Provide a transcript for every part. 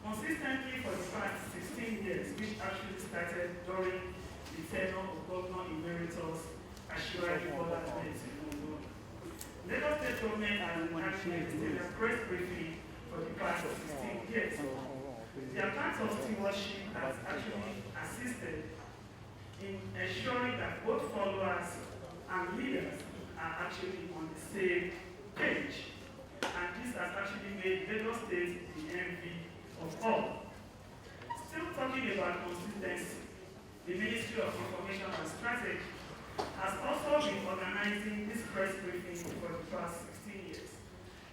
Consistently for the past 16 years, which actually started during the tenure of Governor Emeritus Asiwaju Bola Ahmed Tinubu, Lagos State government has been actually a press briefing for the past 16 years. The account of stewardship has actually assisted in ensuring that both followers and leaders are actually on the same page. And this has actually made Lagos State the envy of all. Still talking about consistency, the Ministry of Information and Strategy has also been organizing this press briefing for the past 16 years.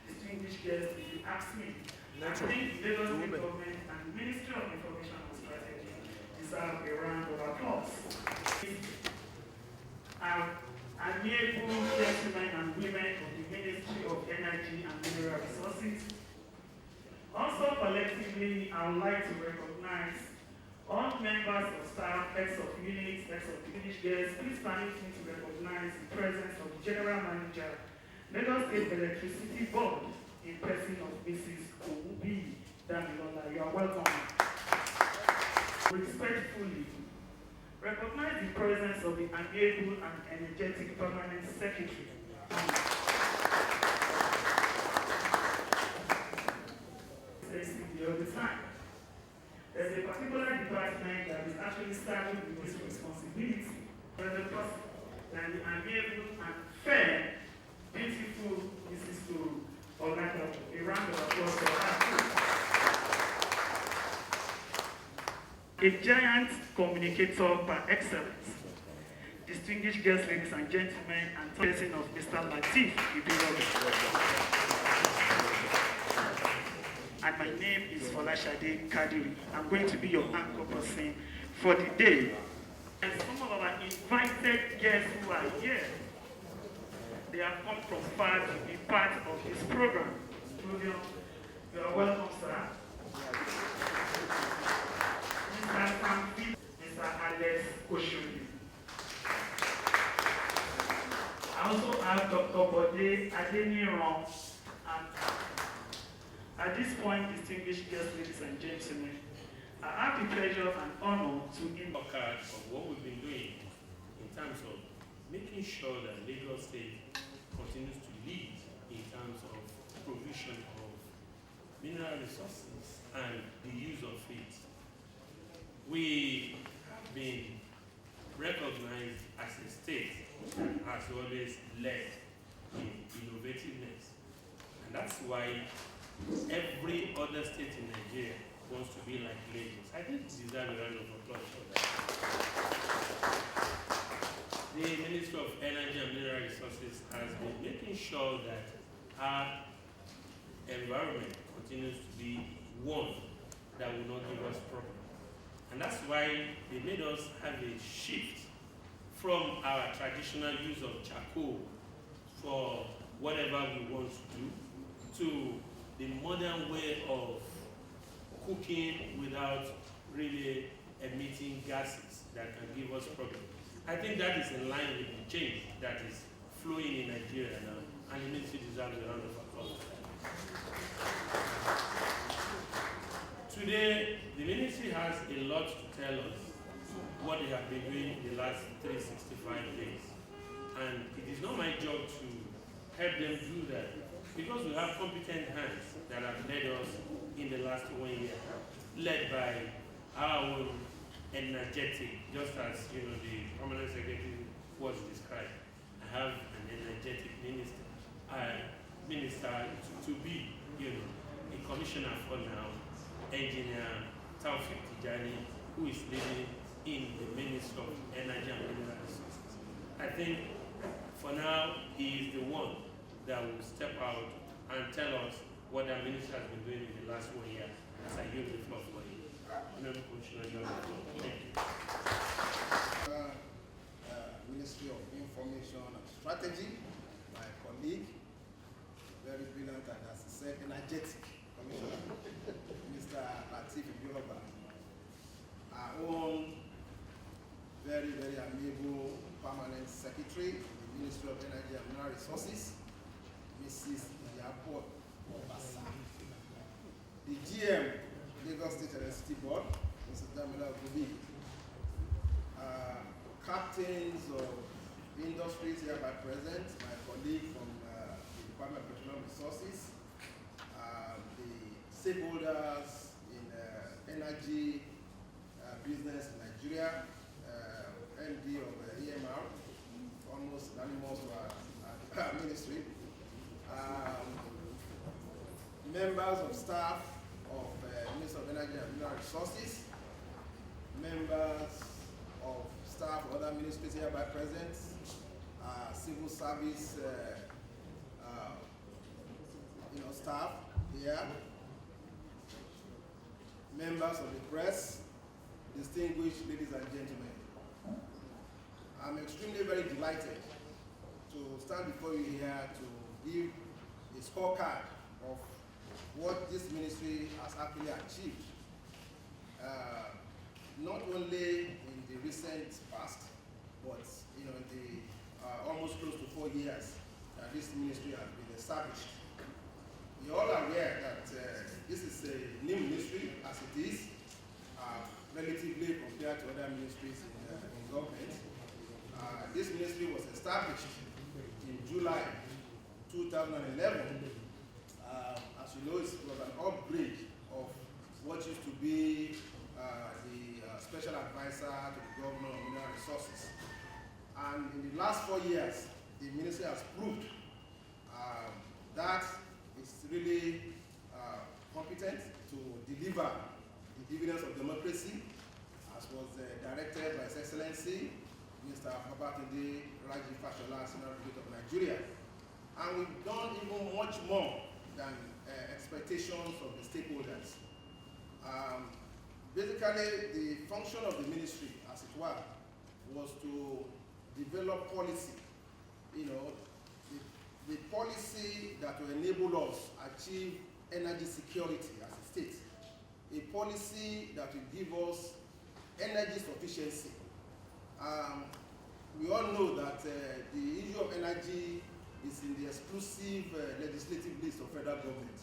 Distinguished guests, if you ask me, I think the Lagos State government and the Ministry of Information and Strategy deserve a round of applause. Amiable gentlemen and women of the Ministry of Energy and Mineral Resources. Also collectively, I would like to recognize all members of staff, heads of units, heads of distinguished guests. Please permit me to recognize the presence of the General Manager, Lagos State Electricity Board, in person of Mrs. Owubi Damilola. You are welcome. Respectfully, recognize the presence of the amiable and energetic Permanent Secretary. The other time. There's a particular department that is actually starting with this responsibility. There's a person than the amiable and fair, beautiful Mrs. Olaka. A round of applause for her. A giant communicator par excellence. Distinguished guests, ladies and gentlemen, and person of Mr. Lateef Ibirobi. And my name is Folashade Kadiri. I'm going to be your anchor person for the day. And some of our invited guests who are here, they have come from far to be part of this program. You are welcome, sir. Mr. Samfi, Mr. Alex Oshodi. I also have Dr. Bode Adeniran. And at this point, distinguished guests, ladies and gentlemen, I have the pleasure and honor to of what we've been doing in terms of making sure that Lagos State continues to lead in terms of provision of mineral resources and the use of it. We have been recognized as a state that has always led in innovativeness. And that's why every other state in Nigeria wants to be like Lagos. I think this deserves a round of applause for that. The Ministry of Energy and Mineral Resources has been making sure that our environment continues to be one that will not give us problems. And that's why they made us have a shift from our traditional use of charcoal for whatever we want to do to the modern way of cooking without really emitting gases that can give us problems. I think that is in line with the change that is flowing in Nigeria now, and the ministry deserves a round of applause. Today, the ministry has a lot to tell us what they have been doing in the last 365 days. And it is not my job to help them do that, because we have competent hands that have led us in the last 1 year, led by our own energetic, just as the Permanent Secretary was described. I have an energetic minister, to be, a commissioner for now, Engineer Taufik Tijani, who is leading in the Ministry of Energy and Mineral Resources. I think for now, he is the one that will step out and tell us what the minister has been doing in the last 1 year. As I yield the floor for you. Commissioner, you have the floor. Thank you. Ministry of Information and Strategy, my colleague, very brilliant and, as he said, energetic commissioner, Mr. Lateef Ibirobi, our own very, very amiable permanent secretary in the Ministry of Energy and Mineral Resources, Mrs. Iyabo Obasa. The GM, Lagos State Electricity Board, Mrs. Damila Gubi. Captains of industries hereby present, my colleague from the Department of Petroleum Resources, the stakeholders in energy business in Nigeria, MD of EMR, almost anonymous to our ministry, members of staff of Ministry of Energy and Mineral Resources, members of staff of other ministries hereby present, civil service staff here, members of the press, distinguished ladies and gentlemen. I'm extremely very delighted to stand before you here to give a scorecard of what this ministry has actually achieved, not only in the recent past, but in the almost close to 4 years that this ministry has been established. You're all aware that this is a new ministry as it is, relatively compared to other ministries in government. This ministry was established in July 2011. As you know, it was an upgrade of what used to be the special advisor to the governor of mineral resources. And in the last 4 years, the ministry has proved that it's really competent to deliver the dividends of democracy, as was directed by His Excellency, Mr. Babatunde Raji Fashola, Senate President of Nigeria. And we've done even much more than expectations of the stakeholders. Basically, the function of the ministry, as it were, was to develop policy, the policy that will enable us achieve energy security as a state, a policy that will give us energy sufficiency. We all know that the issue of energy is in the exclusive legislative list of federal government.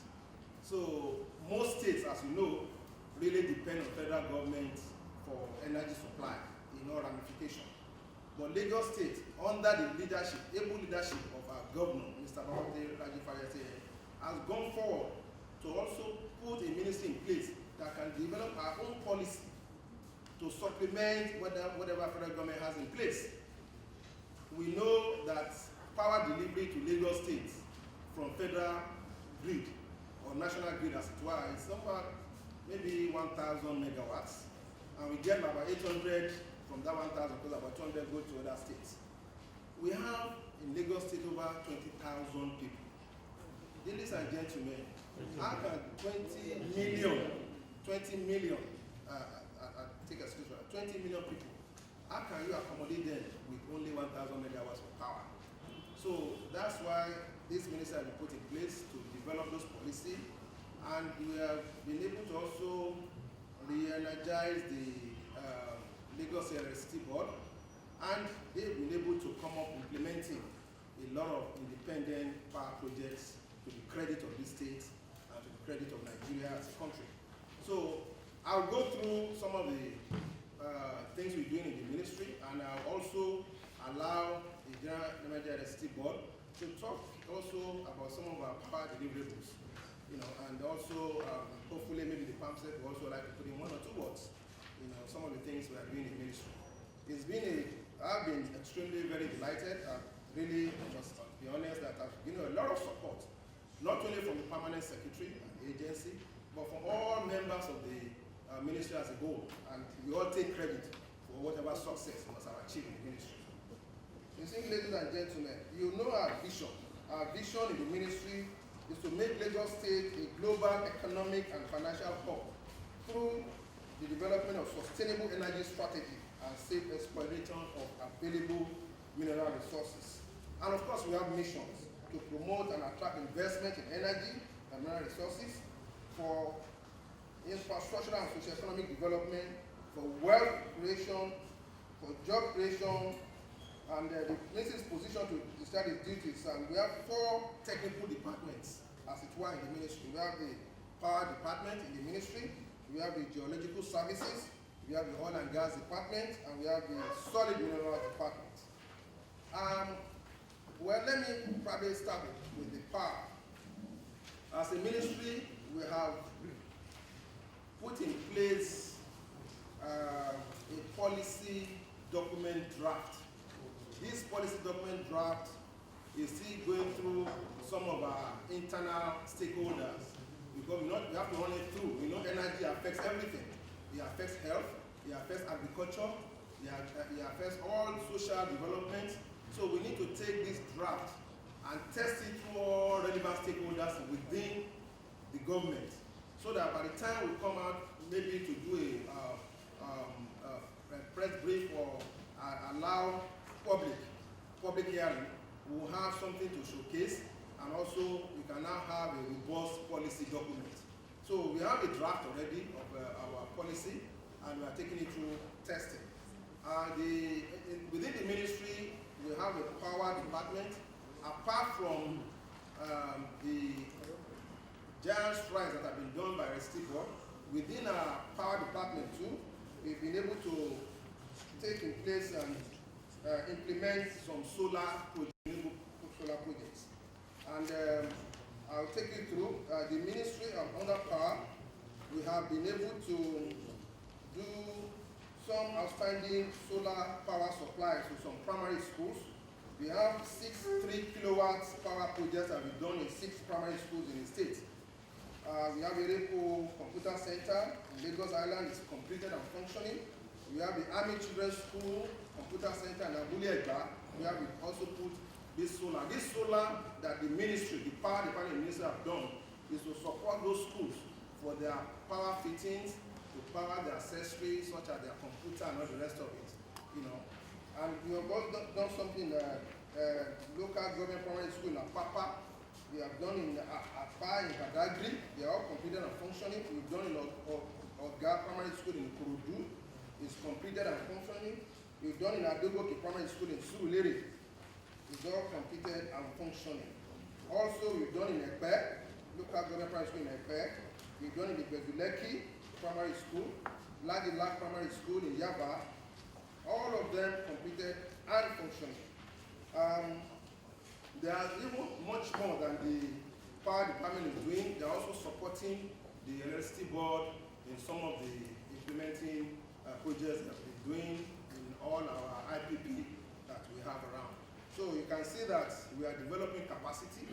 So most states, as you know, really depend on federal government for energy supply in all ramifications. But Lagos State, under the leadership, able leadership of our governor, Mr. Babatunde Raji Fashola, has gone forward to also put a ministry in place that can develop our own policy to supplement whatever federal government has in place. We know that power delivery to Lagos State from federal grid or national grid, as it were, is somewhere maybe 1,000 megawatts, and we get about 800 from that 1,000, because about 200 go to other states. We have in Lagos State over 20,000 people. Ladies and gentlemen, how can 20 million, take a screenshot, 20 million people, how can you accommodate them with only 1,000 megawatts of power? So that's why this ministry has been put in place to develop those policies, and we have been able to also re-energize the Lagos Electricity Board, and they've been able to come up implementing a lot of independent power projects to the credit of this state and to the credit of Nigeria as a country. So I'll go through some of the things we're doing in the ministry, and I'll also allow the General Electricity Board to talk also about some of our power deliverables, and also hopefully maybe the PAMSEC will also like to put in 1 or 2 words, some of the things we are doing in the ministry. I've been extremely very delighted. I really must be honest that I've given a lot of support, not only from the permanent secretary and the agency, but from all members of the ministry as a whole, and we all take credit for whatever success we must have achieved in the ministry. You see, ladies and gentlemen, you know our vision. Our vision in the ministry is to make Lagos State a global economic and financial hub through the development of sustainable energy strategy and safe exploitation of available mineral resources. And of course, we have missions to promote and attract investment in energy and mineral resources, for infrastructural and socio-economic development, for wealth creation, for job creation, and the ministry's position to discharge its duties. And we have 4 technical departments, as it were, in the ministry. We have the power department in the ministry, we have the geological services, we have the oil and gas department, and we have the solid minerals department. Well, let me probably start with the power. As a ministry, we have put in place a policy document draft. This policy document draft is still going through some of our internal stakeholders, because we have to run it through. We know energy affects everything. It affects health, it affects agriculture, it affects all social development. So we need to take this draft and test it through all relevant stakeholders within the government, so that by the time we come out, maybe to do a press brief or allow public hearing, we will have something to showcase, and also we can now have a robust policy document. So we have a draft already of our policy, and we are taking it through testing. Within the ministry, we have a power department. Apart from the giant strides that have been done by Electricity Board, within our power department too, we've been able to take in place and implement some solar projects. And I'll take you through the ministry under power. We have been able to do some outstanding solar power supplies to some primary schools. We have 6 3-kilowatt power projects that we've done in 6 primary schools in the state. We have a Ereco Computer Center in Lagos Island, is completed and functioning. We have the Army Children's School Computer Center in Abule Egba, where we also put this solar. This solar that the ministry, the power department ministry have done, is to support those schools for their power fittings, to power their accessories, such as their computer and all the rest of it. You know. And we have also done something local government primary school in Apapa. We have done in Apa in Badagry. They are all completed and functioning. We've done in Oga primary school in Kurudu. It's completed and functioning. We've done in Adogoke primary school in Surulere. It's all completed and functioning. Also, we've done in Ekpe, local government primary school in Ekpe. We've done in the Bezuleki primary school, Lagilak primary school in Yaba. All of them completed and functioning. There are even much more than the power department is doing. They are also supporting the Electricity Board in some of the implementing projects that we're doing in all our IPP that we have around. So you can see that we are developing capacity.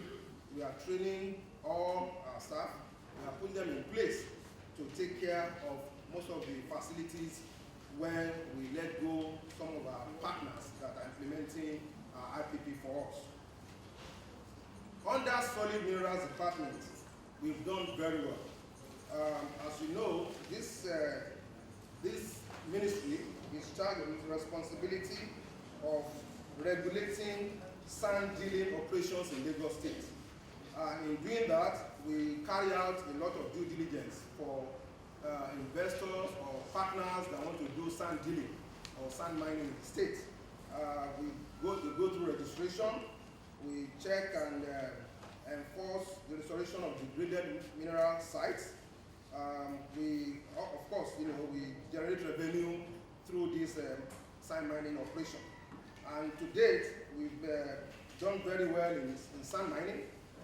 We are training all our staff. We are putting them in place to take care of most of the facilities when we let go some of our partners that are implementing our IPP for us. Under Solid Minerals Department, we've done very well. As you know, this ministry is charged with the responsibility of regulating sand dealing operations in Lagos State. In doing that, we carry out a lot of due diligence for investors or partners that want to do sand dealing or sand mining in the state. We go through registration, we check and enforce the restoration of degraded mineral sites. We, of course, we generate revenue through this sand mining operation. And to date, we've done very well in sand mining.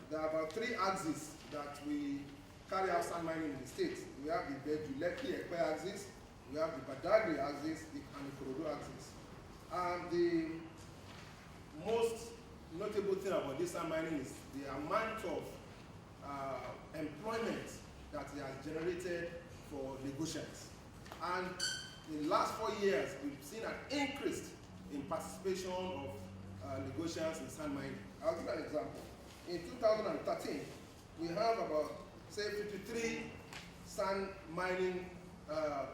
There are about 3 axes that we carry out sand mining in the state. We have the Bezuleki Ekpe axis, we have the Badagry axis, and the Kurudu axis. And the most notable thing about this sand mining is the amount of employment that it has generated for Lagosians. And in the last 4 years, we've seen an increase in participation of Lagosians in sand mining. I'll give an example. In 2013, we have about, say, 53 sand mining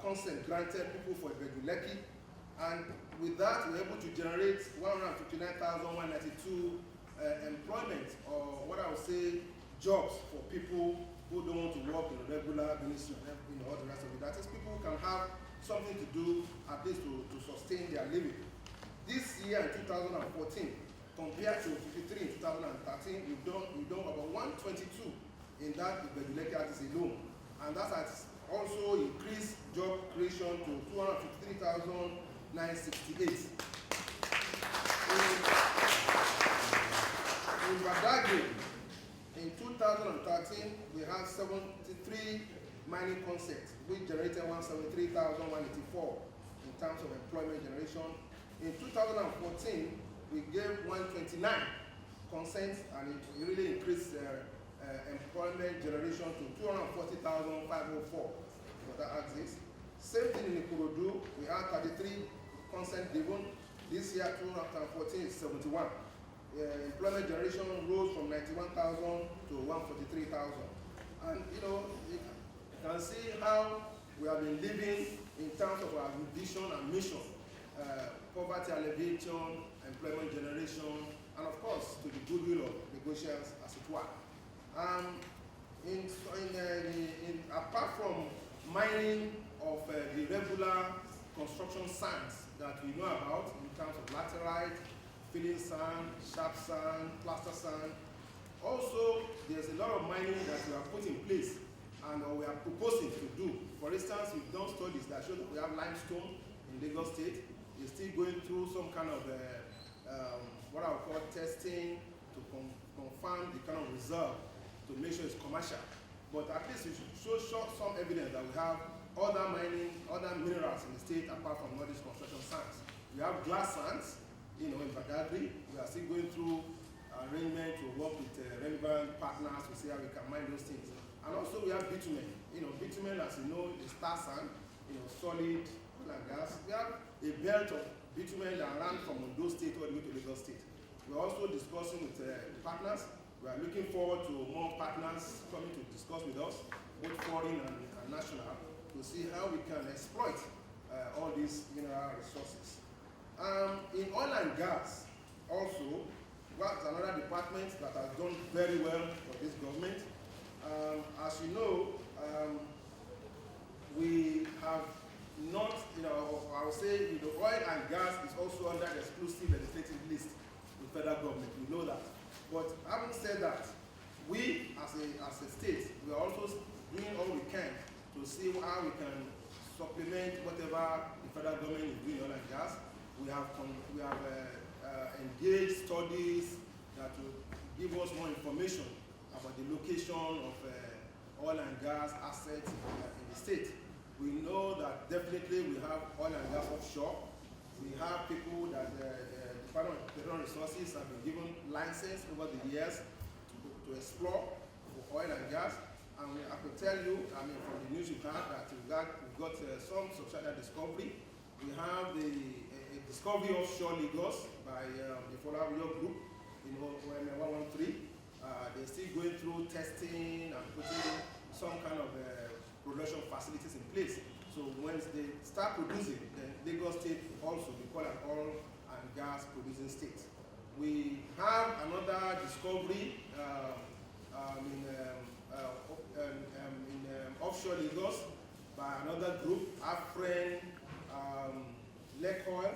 consent granted people for Bezuleki, and with that, we're able to generate 159,192 employment, or what I would say, jobs for people who don't want to work in a regular ministry and all the rest of it. That is, people who can have something to do, at least to sustain their living. This year in 2014, compared to 53 in 2013, we've done about 122 in that Ibejuleke artist alone. And that has also increased job creation to 253,968. In Badagry, in 2013, we had 73 mining concepts, which generated 173,184 in terms of employment generation. In 2014, we gave 129 consents, and it really increased employment generation to 240,504 for that axis. Same thing in Ikorodu, we had 33 consents given. This year, 2014 is 71. Employment generation rose from 91,000 to 143,000. And you know, you can see how we have been living in terms of our vision and mission. Poverty alleviation, employment generation, and of course, to the goodwill of negotiators, as it were. Apart from mining of the regular construction sands that we know about in terms of laterite, filling sand, sharp sand, plaster sand, also there's a lot of mining that we have put in place and we are proposing to do. For instance, we've done studies that show that we have limestone in Lagos State. It's still going through some kind of what I would call testing to confirm the kind of reserve to make sure it's commercial. But at least we should show some evidence that we have other mining, other minerals in the state apart from all these construction sands. We have glass sands, you know, in Badagry. We are still going through arrangement to work with relevant partners to see how we can mine those things. And also we have bitumen. You know, bitumen, as you know, is tar sand, you know, solid oil and gas. We have a belt of bitumen that runs from Ondo State all the way to Lagos State. We're also discussing with partners. We are looking forward to more partners coming to discuss with us, both foreign and national, to see how we can exploit all these mineral resources. In oil and gas, also, that's another department that has done very well for this government. As you know, we have not, you know, I would say, you know, oil and gas is also under the exclusive legislative list with federal government. We know that. But having said that, we as a state, we are also doing all we can to see how we can supplement whatever the federal government is doing oil and gas. We have engaged studies that will give us more information about the location of oil and gas assets in the state. We know that definitely we have oil and gas offshore. We have people that the Department of Petroleum Resources have been given license over the years to explore for oil and gas. And I could tell you, I mean, from the news you heard, that we got some substantial discovery. We have a discovery offshore Lagos by the Folawiyo Group, you know, OML 113. They're still going through testing and putting some kind of production facilities in place. So when they start producing, then Lagos State will also be called an oil and gas producing state. We have another discovery in offshore Lagos by another group, Afren Lake Oil,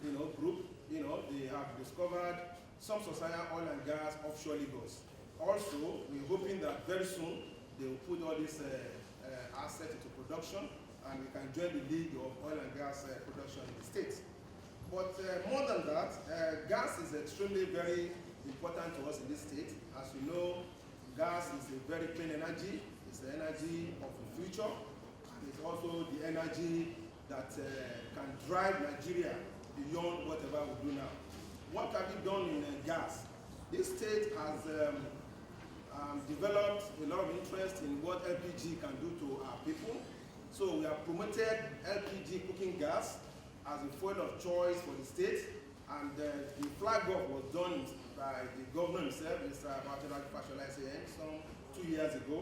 you know, group. You know, they have discovered some substantial oil and gas offshore Lagos. Also, we're hoping that very soon they will put all these assets into production, and we can join the league of oil and gas production in the state. But more than that, gas is extremely very important to us in this state. As you know, gas is a very clean energy. It's the energy of the future, and it's also the energy that can drive Nigeria beyond whatever we do now. What have we done in gas? This state has developed a lot of interest in what LPG can do to our people. So we have promoted LPG cooking gas as a fuel of choice for the state, and the flag off was done by the governor himself, Mr. Abachawa Fashola, some 2 years ago,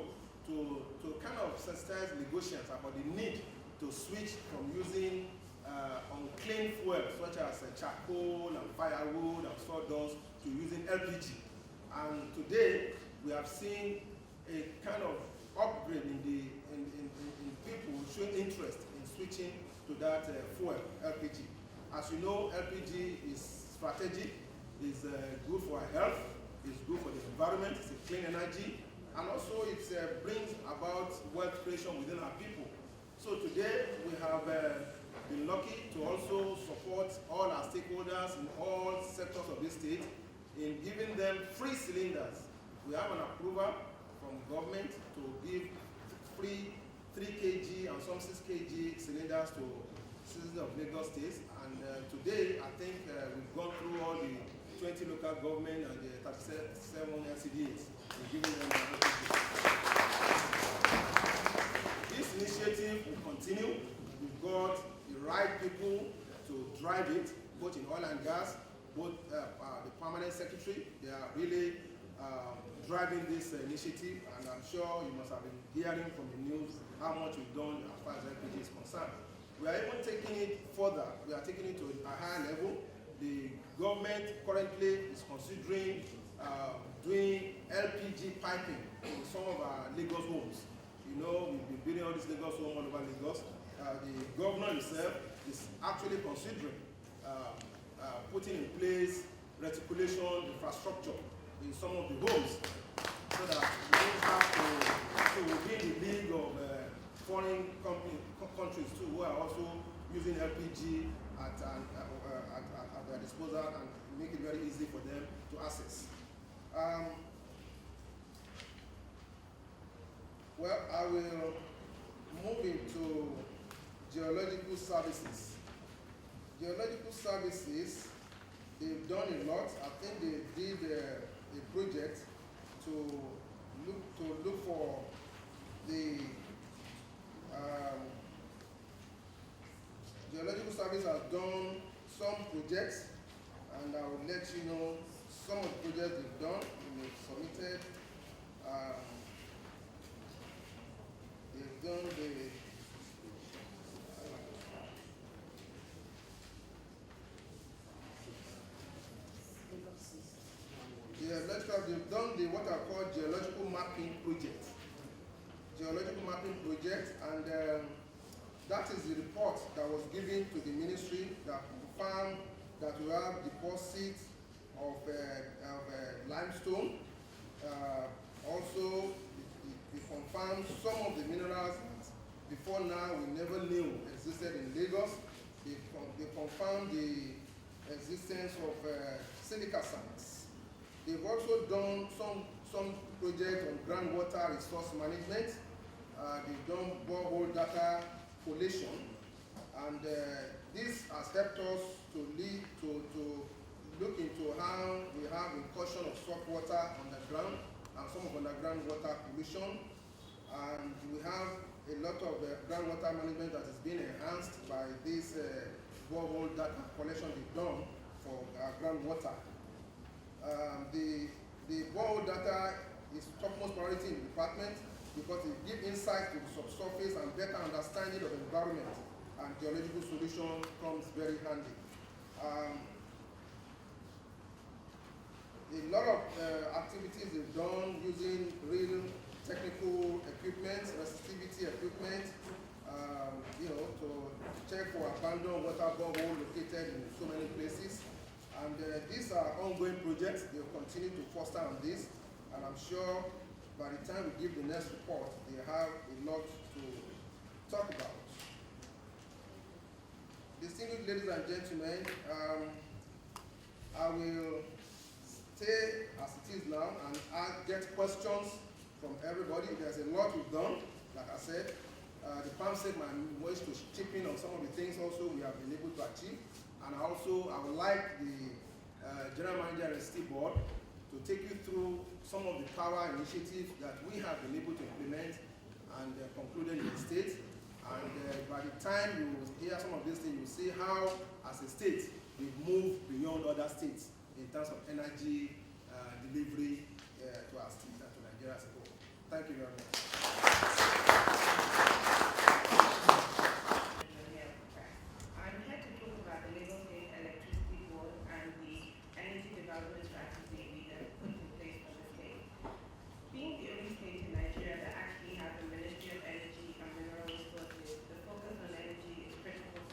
to kind of sensitize negotiators about the need to switch from using unclean fuels such as charcoal and firewood and sawdust to using LPG. And today we have seen a kind of upgrade in people showing interest in switching to that fuel, LPG. As you know, LPG is strategic, is good for our health, is good for the environment, it's a clean energy, and also it brings about wealth creation within our people. So today we have been lucky to also support all our stakeholders in all sectors of this state in giving them free cylinders. We have an approval from government to give free 3 kg and some 6 kg cylinders to citizens of Lagos State. And today, I think we've gone through all the 20 local government and the 37 LCDAs. We're giving them this initiative will continue. We've got the right people to drive it, both in oil and gas, both the permanent secretary. They are really driving this initiative, and I'm sure you must have been hearing from the news how much we've done as far as LPG is concerned. We are even taking it further. We are taking it to a higher level. The government currently is considering doing LPG piping in some of our Lagos homes. You know, we've been building all these Lagos homes all over Lagos. The governor himself is actually considering putting in place reticulation infrastructure in some of the homes, so that we don't have to be in the league of foreign countries too, who are also using LPG at their disposal and make it very easy for them to access. Well, I will move into geological services. Geological services, they've done a lot. I think they did a project to look for the geological service has done some projects, and I will let you know some of the projects they've done and they've submitted. They've done the they've done the what I call geological mapping project. Geological mapping project, and that is the report that was given to the ministry that found that we have deposits of limestone. Also, we confirmed some of the minerals before now we never knew existed in Lagos. They confirmed the existence of silica sands. They've also done some projects on groundwater resource management. They've done borehole data collation, and this has helped us to look into how we have incursion of salt water underground and some of underground water pollution, and we have a lot of groundwater management that is being enhanced by this borehole data collection we've done for groundwater. The borehole data is topmost priority in the department because it gives insight to the subsurface and better understanding of the environment, and geological solution comes very handy. A lot of activities they've done using real technical equipment, resistivity equipment, to check for abandoned water borehole located in so many places. And these are ongoing projects. They'll continue to foster on this, and I'm sure by the time we give the next report, they have a lot to talk about. Distinguished ladies and gentlemen, I will stay as it is now, and I get questions from everybody. There's a lot we've done, like I said. The PAMSEC might wish to chip in on some of the things also we have been able to achieve. And also, I would like the General Manager and City Board to take you through some of the power initiatives that we have been able to implement and concluded in the state. And by the time you hear some of these things, you will see how, as a state, we've moved beyond other states in terms of energy delivery to our state and to Nigeria as a whole. Thank you very much. I'm here to talk about the Lagos State Electricity Board and the energy development strategy we have put in place for the state. Being the only state in Nigeria that actually has a Ministry of Energy and Mineral Resources, the focus on energy is critical to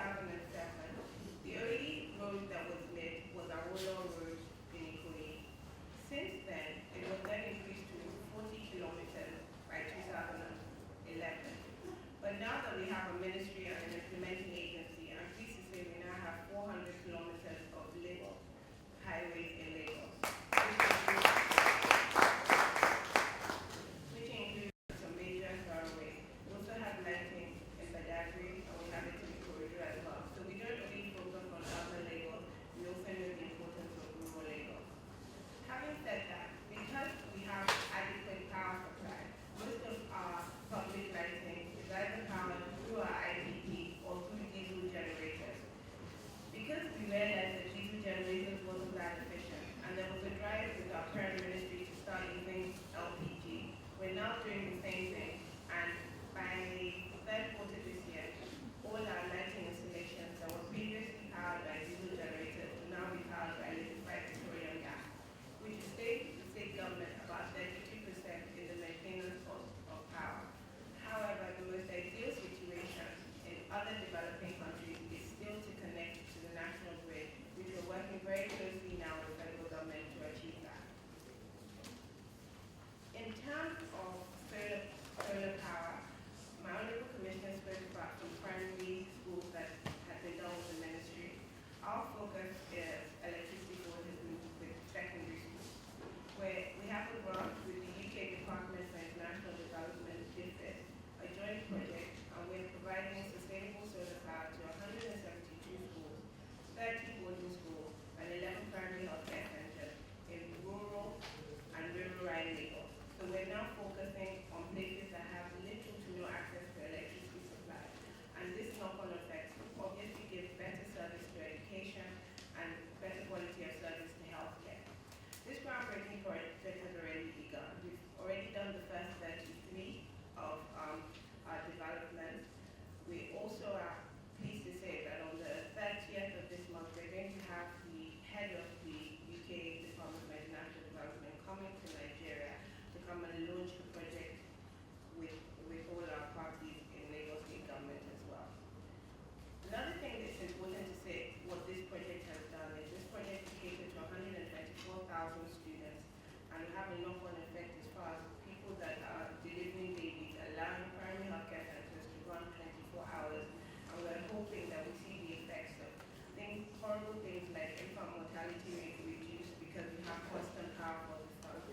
the only road that was lit was Awolowo Road in Ikoyi. Since then, it was then increased to 40 kilometers by 2011. But now that we have a ministry and an implementing agency, I'm pleased to say we now have 400 kilometers of lit highways in Lagos, which includes some major thoroughways. We also have lighting in Badagry, and we have it in Ikorodu as well. So we don't only focus on urban Lagos, we also know the importance of rural Lagos. Having said that, because we have adequate power supply, most of our public lighting is either powered through our IPP or through diesel generators. Because we realized that diesel generators wasn't that efficient, and there was a drive with our current ministry to start using LPG, we're now doing the same thing, and by the third quarter this year, all our lighting installations that were previously powered by diesel generators will now be powered by liquefied petroleum gas, which is saving the state government about 32% in the maintenance cost of power. However, the most ideal situation in other developing countries is still to connect to the national grid, which we're working very closely now with the federal government to achieve that. In terms of solar power, my honorable commissioner spoke about some primary schools that have been done with the ministry. Our focus is electricity board has been with secondary schools, where we have a grant with the UK Department for International Development, DFID, a joint project, and we're providing sustainable solar power to 172 schools, 30 boarding schools, and 11 primary healthcare centers in rural and rural Lagos. So we're now focusing on places that have little to no access to electricity supply. And this knock-on effect obviously gives better service to education and better quality of service to healthcare. This groundbreaking project has already begun. We've already done the first 33 of our developments. We also are pleased to say that on the 30th of this month, we're going to have the head of the UK Department of International Development coming to Nigeria to come and launch the project with all our parties in Lagos State government as well. Another thing that's important to say what this project has done is this project is catered to 124,000 students and will have a knock-on effect as far as people that are delivering babies, allowing primary healthcare centers to run 24 hours. And we're hoping that we see the effects of things, horrible things like infant mortality rate reduced because we have constant power for the fund.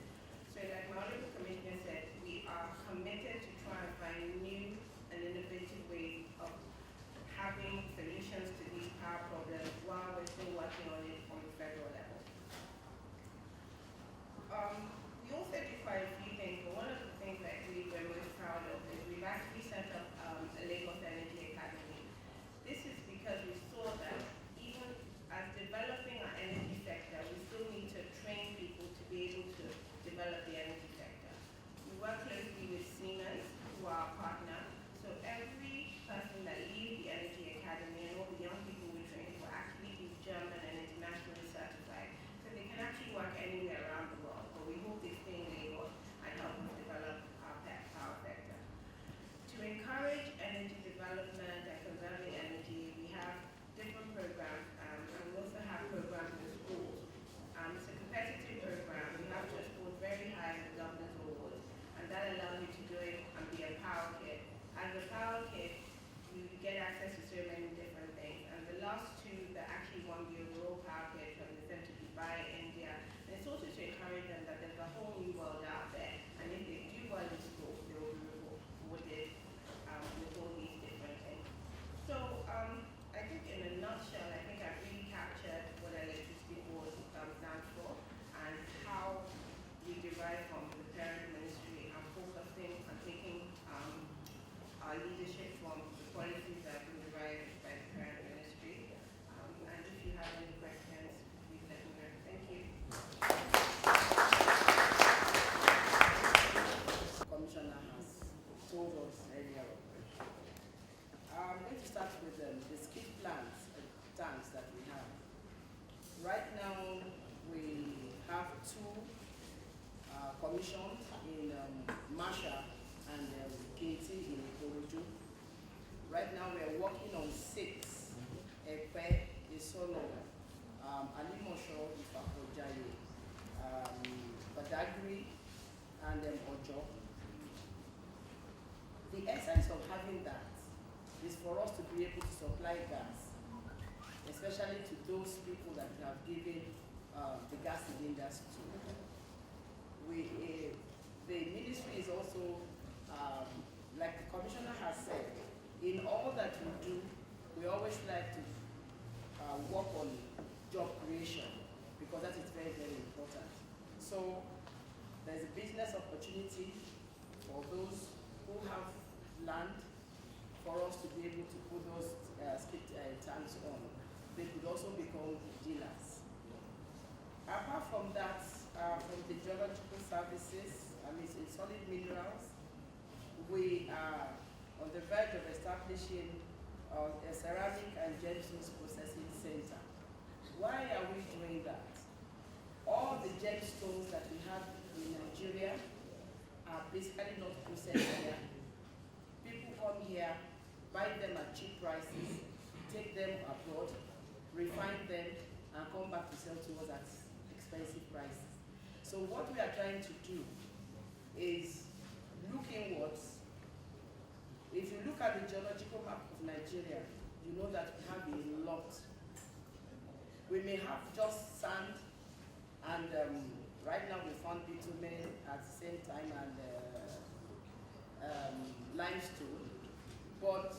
So like my honorable commissioner said, we are committed to try and find new and innovative ways of having solutions to these power problems while we're still working on it on the federal level. We also did quite a few things, but one of the things that we're most proud of is we've actually set up a Lagos Energy Academy. This is because we saw that even as developing our energy sector, we still need to train people to be able to develop the energy sector. We work closely with Siemens, who are our partner, so every person that leaves the Energy Academy and all the young people we train will actually be German and internationally certified, so they can actually work anywhere around the world, but we hope they stay in Lagos and help us develop our power sector. To encourage energy development and conserving energy, we have different programs, and we also have programs in schools. It's a competitive program. You have to score very high in the governance awards, and that allows you to do it and be a power kid. As a power kid, you get access to so many different things, and the last two that actually won the overall power kid have been sent to Dubai, India, and it's also to encourage them that there's a whole new world out there, and if they do well in school, they will be rewarded with all these different things. So I think in a nutshell, I think I've really captured what electricity board stands for and how we derive from the parent ministry and focusing on taking our leadership from the policies that have been derived by the parent ministry. And if you have any questions, please let me know. Thank you. Commissioner has told us earlier. I'm going to start with the skid plants and tanks that we have. Right now, we have two commissioned in Masha and Katie in Ikorodu. Right now, we are working on 6 for us to be able to supply gas, especially to those people that we have given the gas cylinders to. The ministry is also, like the commissioner has said, in all that we do, we always like to work on job creation, because that is very, very important. So there's a business opportunity for those who have land for us to be able to put those skip tanks on. They could also become dealers. Apart from that, from the geological services, in solid minerals, we are on the verge of establishing a ceramic and gemstones processing center. Why are we doing that? All the gemstones that we have in Nigeria are basically not processed here. People come here, buy them at cheap prices, take them abroad, refine them, and come back to sell to us at expensive prices. So what we are trying to do is look inwards. If you look at the geological map of Nigeria, you know that we have a lot. We may have just sand, and right now we found bitumen at the same time, and limestone. But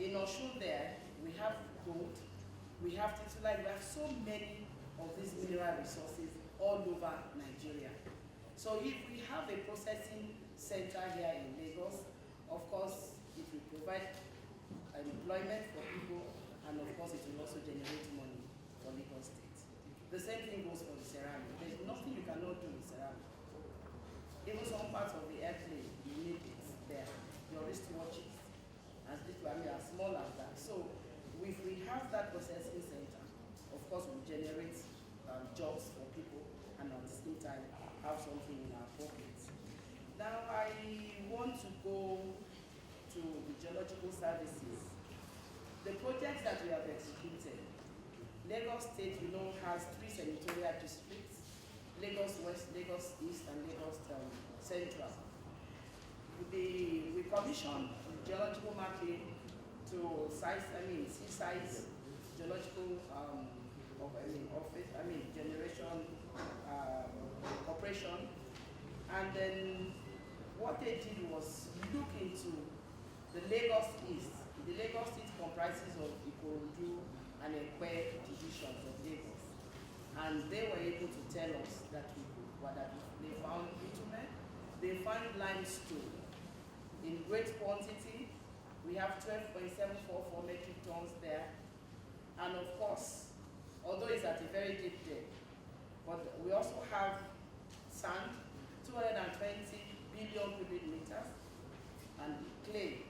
in Osun there, we have gold, we have titolite, we have so many of these mineral resources all over Nigeria. So if we have a processing center here in Lagos, of course, it will provide employment for people, and of course it will also generate money for Lagos State. The same thing goes for the ceramic. There's nothing you cannot do with ceramic. Even some parts of the airplane, you need it there. Your wristwatches, as small as that. So if we have that processing center, of course we generate jobs for people, and at the same time have something in our pockets. Now I want to go to the geological services. The projects that we have executed, Lagos State, has 3 senatorial districts: Lagos West, Lagos East, and Lagos Central. We commissioned geological mapping to seaside geological generation corporation, and then what they did was look into the Lagos East. The Lagos East comprises of Ikorodu and Ekpe divisions of Lagos, and they were able to tell us that they found bitumen, they found limestone in great quantity. We have 12.744 metric tons there, and of course, although it's at a very deep depth, but we also have sand, 220 billion cubic meters, and clay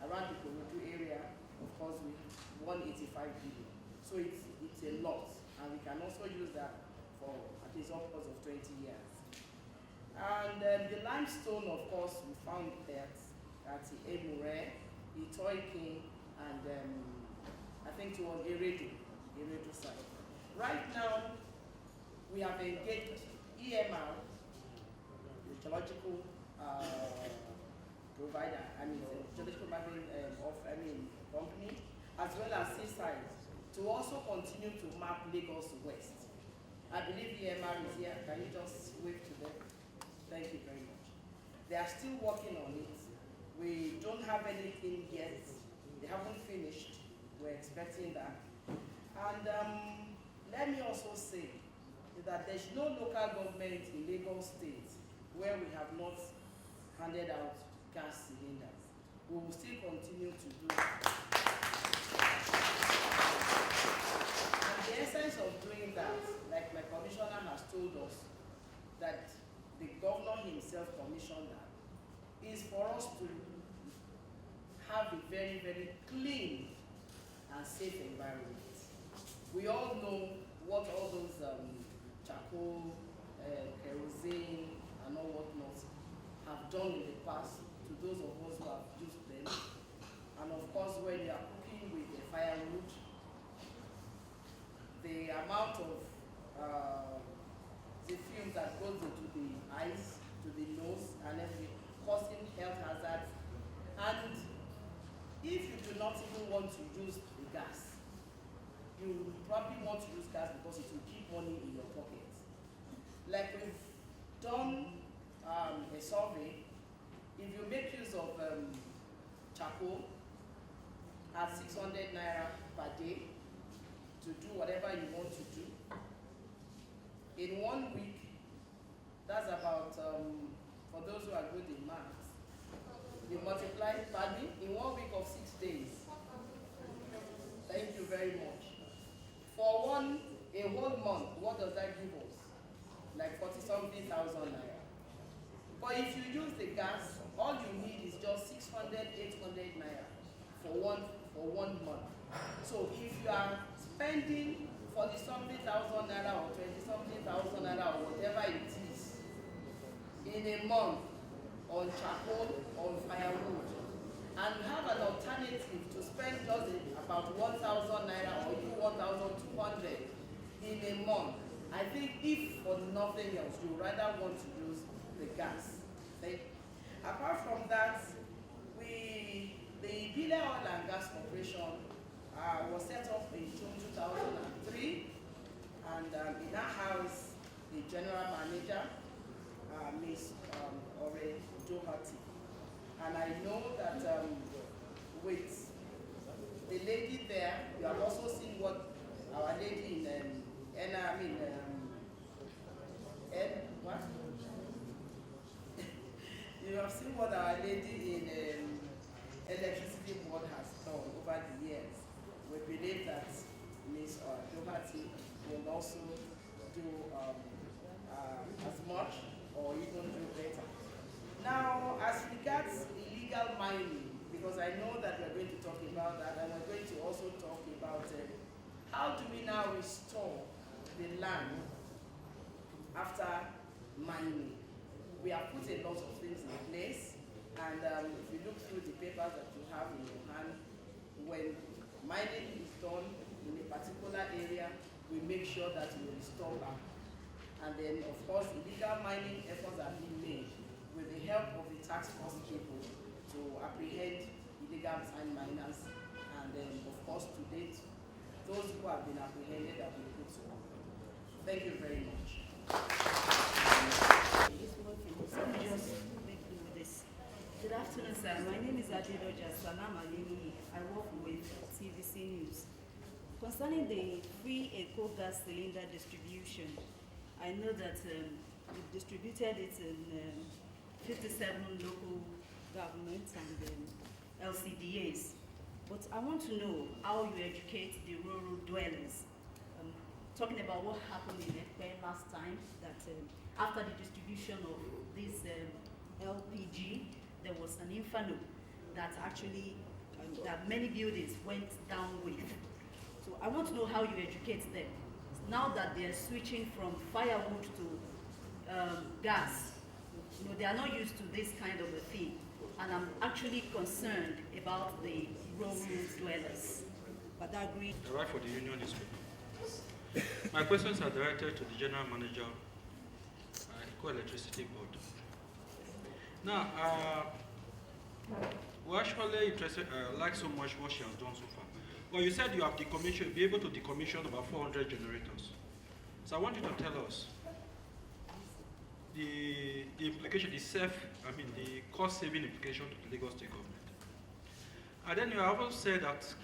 around the Ikorodu area, of course, with 185 billion. So it's a lot, and we can also use that for at least upwards of 20 years. And the limestone, of course, we found that at Emure, Itoikin, and I think towards Eredu side. Right now, we have engaged EMR, the geological provider, the geological mapping company, as well as Seaside, to also continue to map Lagos West. I believe EMR is here. Can you just wave to them? Thank you very much. They are still working on it. We don't have anything yet. They haven't finished. We're expecting that. And let me also say that there's no local government in Lagos State where we have not handed out gas cylinders. We will still continue to do that. And the essence of doing that, like my commissioner has told us, that the governor himself commissioned that, is for us to have a very, very clean and safe environment. We all know what all those charcoal, kerosene, and all whatnot have done in the past to those of us who have used them. And of course, when you are cooking with the firewood, the amount of the fumes that goes into the eyes, to the nose, and everything, causing health hazards. And if you not even want to use the gas. You probably want to use gas because it will keep money in your pocket. Like we've done a survey, if you make use of charcoal at 600 naira per day to do whatever you want to do, in 1 week, that's about, for those who are good in maths, you multiply, pardon me, in 1 week of 6 days. Thank you very much. For a whole month, what does that give us? Like 40-something thousand naira. But if you use the gas, all you need is just 600, 800 naira for one month. So if you are spending 40-something thousand naira or 20-something thousand naira or whatever it is in a month on charcoal, on firewood, and have an alternative to spend just about 1,000 naira or even 1,200 in a month, I think if for nothing else, you rather want to use the gas. Okay? Apart from that, the Bile Oil and Gas Corporation was set up in June 2003, and in our house, the general manager, Ms. Ore Johati. And I know that with the lady there, you have also seen what our lady in you have seen what our lady in electricity board has done over the years. We believe that Ms. Johati will also do as much or even do better. Now, as regards illegal mining, because I know that we're going to talk about that, and we're going to also talk about how do we now restore the land after mining. We have put a lot of things in place, and if you look through the papers that you have in your hand, when mining is done in a particular area, we make sure that we restore back. And then, of course, illegal mining efforts are being made with the help of the task force people to apprehend illegal sand miners. And then, of course, to date, those who have been apprehended have been put to work. Thank you very much. Good afternoon, sir. My name is Adedoja Salam Alimi. I work with TVC News. Concerning the free eco gas cylinder distribution, I know that we've distributed it in 57 local governments and LCDAs. But I want to know how you educate the rural dwellers. Talking about what happened in Ekpe last time, that after the distribution of this LPG, there was an inferno that actually, that many buildings went down with. So I want to know how you educate them. Now that they are switching from firewood to gas, you know, they are not used to this kind of a thing. And I'm actually concerned about the rural dwellers. But I agree. The right for the union is speaking. My questions are directed to the General Manager, Eco Electricity Board. Now, we're actually interested, like so much what she has done so far. Well, you said you have decommissioned, be able to decommission about 400 generators. So I want you to tell us the implication, the cost-saving implication to the Lagos State government. And then you have also said that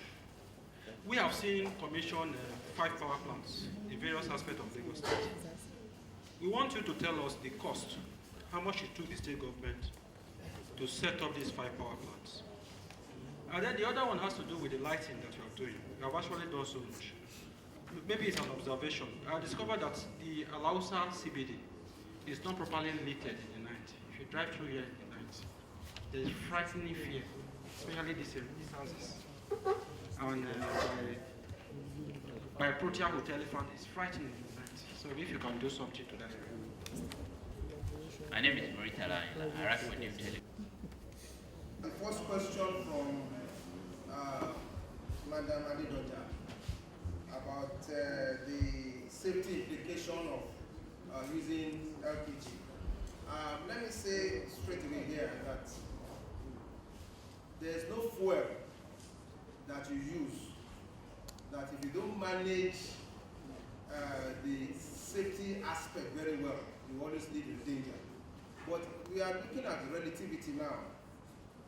we have seen commission 5 power plants in various aspects of Lagos State. We want you to tell us the cost, how much it took the state government to set up these 5 power plants. And then the other one has to do with the lighting that you are doing. You have actually done so much. Maybe it's an observation. I discovered that the Alausa CBD is not properly lit in the night. If you drive through here in the night, there is frightening fear, especially these houses. And by Protea Hotel Elephant, it's frightening in the night. So if you can do something to that area. My name is Maritala. I write for New Tele. The first question from Madam Adedoja about the safety implication of using LPG. Let me say straight away here that there is no fuel that you use, that if you don't manage the safety aspect very well, you always lead in danger. But we are looking at the relativity now.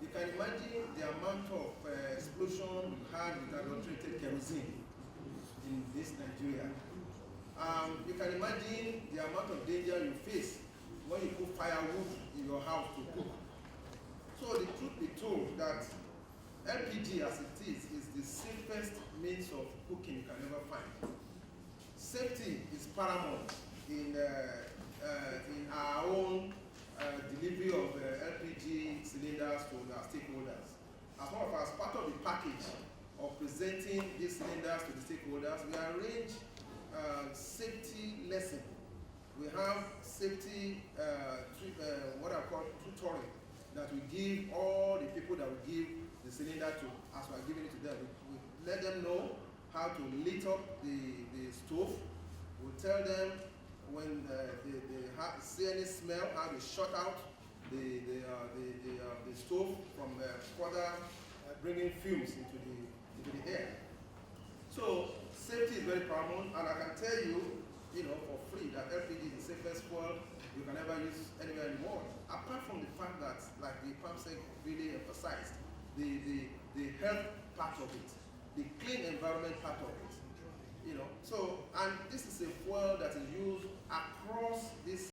You can imagine the amount of explosion we had with adulterated kerosene in this Nigeria. You can imagine the amount of danger you face when you put firewood in your house to cook. So the truth be told that LPG as it is the safest means of cooking you can ever find. Safety is paramount in our own delivery of LPG cylinders to our stakeholders. As part of the package of presenting these cylinders to the stakeholders, we arrange safety lesson. We have safety, what I call tutoring, that we give all the people that we give the cylinder to, as we are giving it to them. We let them know how to lit up the stove. We tell them when they see any smell, how to shut out the stove from further bringing fumes into the air. So safety is very paramount, and I can tell you, for free, that LPG is the safest fuel you can ever use anywhere in the world. Apart from the fact that, like the PAMSEC really emphasized, the health part of it, the clean environment part of it. So, and this is a fuel that is used